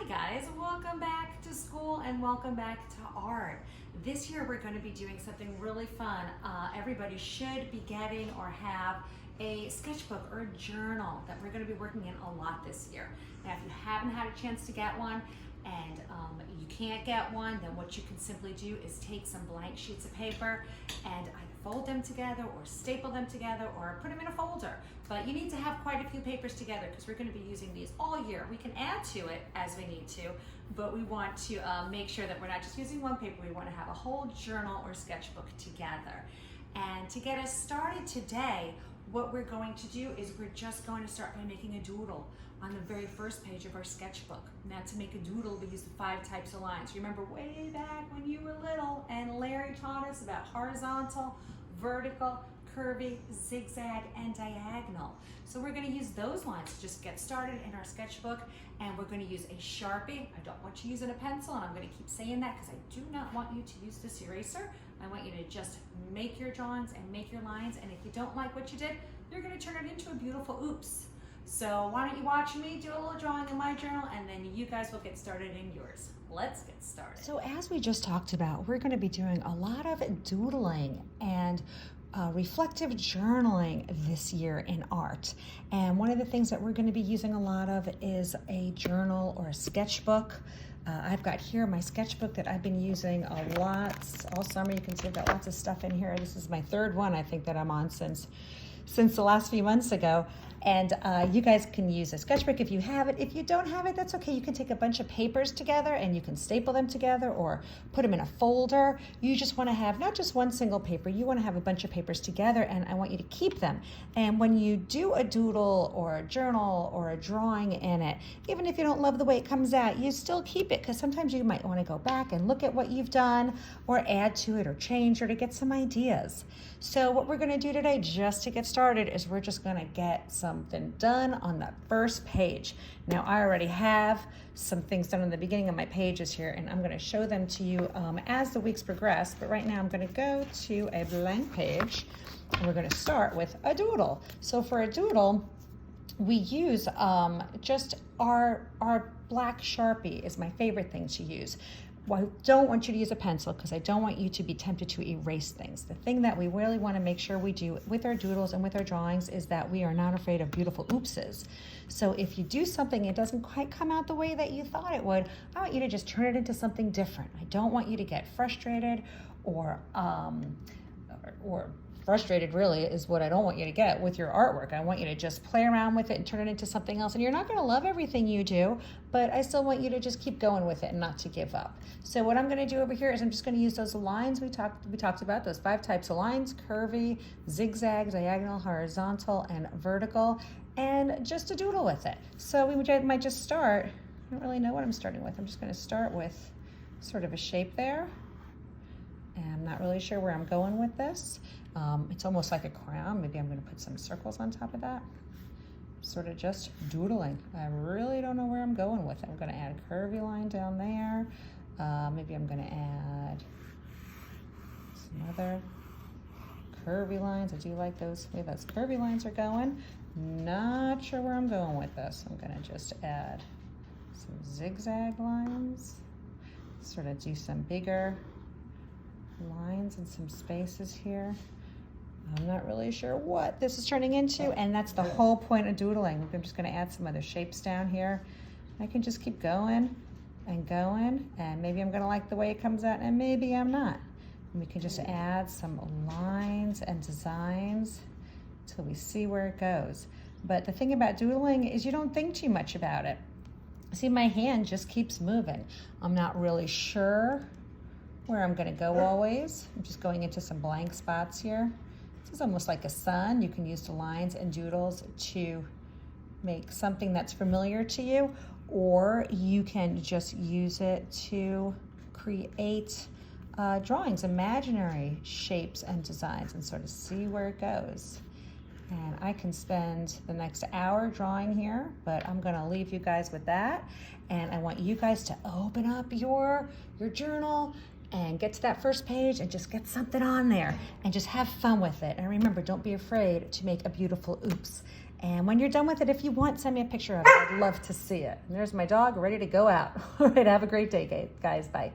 guys, welcome back to school and welcome back to art. This year we're going to be doing something really fun. Everybody should be getting or have a sketchbook or a journal that we're going to be working in a lot this year. Now if you haven't had a chance to get one and you can't get one, then what you can simply do is take some blank sheets of paper and either fold them together or staple them together or put them in a folder. But you need to have quite a few papers together because we're going to be using these all year. We can add to it as we need to, but we want to make sure that we're not just using one paper. We want to have a whole journal or sketchbook together. And to get us started today, what we're going to do is we're just going to start by making a doodle on the very first page of our sketchbook. Now to make a doodle, we use the 5 types of lines. Remember way back when you were little and Larry taught us about horizontal, vertical, curvy, zigzag, and diagonal. So we're going to use those lines to just get started in our sketchbook, and we're going to use a Sharpie. I don't want you using a pencil, and I'm going to keep saying that because I do not want you to use this eraser. I want you to just make your drawings and make your lines, and if you don't like what you did, you're going to turn it into a beautiful oops. So why don't you watch me do a little drawing in my journal, and then you guys will get started in yours. Let's get started. So as we just talked about, we're going to be doing a lot of doodling and reflective journaling this year in art. And one of the things that we're going to be using a lot of is a journal or a sketchbook. I've got here my sketchbook that I've been using a lot all summer. You can see I've got lots of stuff in here. This is my 3rd one, I think, that I'm on since the last few months ago. And you guys can use a sketchbook if you have it. If you don't have it, that's okay. You can take a bunch of papers together and you can staple them together or put them in a folder. You just want to have not just one single paper, you want to have a bunch of papers together, and I want you to keep them. And when you do a doodle or a journal or a drawing in it, even if you don't love the way it comes out, you still keep it because sometimes you might want to go back and look at what you've done or add to it or change or to get some ideas. So what we're going to do today, just to get started, is we're just going to get something done on the first page. Now I already have some things done in the beginning of my pages here, and I'm going to show them to you as the weeks progress, but right now I'm going to go to a blank page and we're going to start with a doodle. So for a doodle, we use just our black Sharpie is my favorite thing to use. Well, I don't want you to use a pencil because I don't want you to be tempted to erase things. The thing that we really want to make sure we do with our doodles and with our drawings is that we are not afraid of beautiful oopses. So if you do something and it doesn't quite come out the way that you thought it would, I want you to just turn it into something different. I don't want you to get frustrated or frustrated really is what I don't want you to get with your artwork. I want you to just play around with it and turn it into something else. And you're not going to love everything you do, but I still want you to just keep going with it and not to give up. So what I'm going to do over here is I'm just going to use those lines we talked about, those 5 types of lines: curvy, zigzag, diagonal, horizontal, and vertical, and just to doodle with it. So we might just start. I don't really know what I'm starting with. I'm just going to start with sort of a shape there. And I'm not really sure where I'm going with this. It's almost like a crown. Maybe I'm going to put some circles on top of that. Sort of just doodling. I really don't know where I'm going with it. I'm going to add a curvy line down there. Maybe I'm going to add some other curvy lines. I do like those way those curvy lines are going. Not sure where I'm going with this. I'm going to just add some zigzag lines. Sort of do some bigger lines and some spaces here. I'm not really sure what this is turning into, and that's the whole point of doodling. I'm just going to add some other shapes down here. I can just keep going and going, and maybe I'm going to like the way it comes out, and maybe I'm not. And we can just add some lines and designs until we see where it goes. But the thing about doodling is you don't think too much about it. See, my hand just keeps moving. I'm not really sure where I'm going to go always. I'm just going into some blank spots here. This is almost like a sun. You can use the lines and doodles to make something that's familiar to you, or you can just use it to create drawings, imaginary shapes and designs, and sort of see where it goes. And I can spend the next hour drawing here, but I'm going to leave you guys with that. And I want you guys to open up your journal and get to that first page and just get something on there and just have fun with it. And remember, don't be afraid to make a beautiful oops. And when you're done with it, if you want, send me a picture of it. I'd love to see it. And there's my dog ready to go out. All right, have a great day, guys. Bye.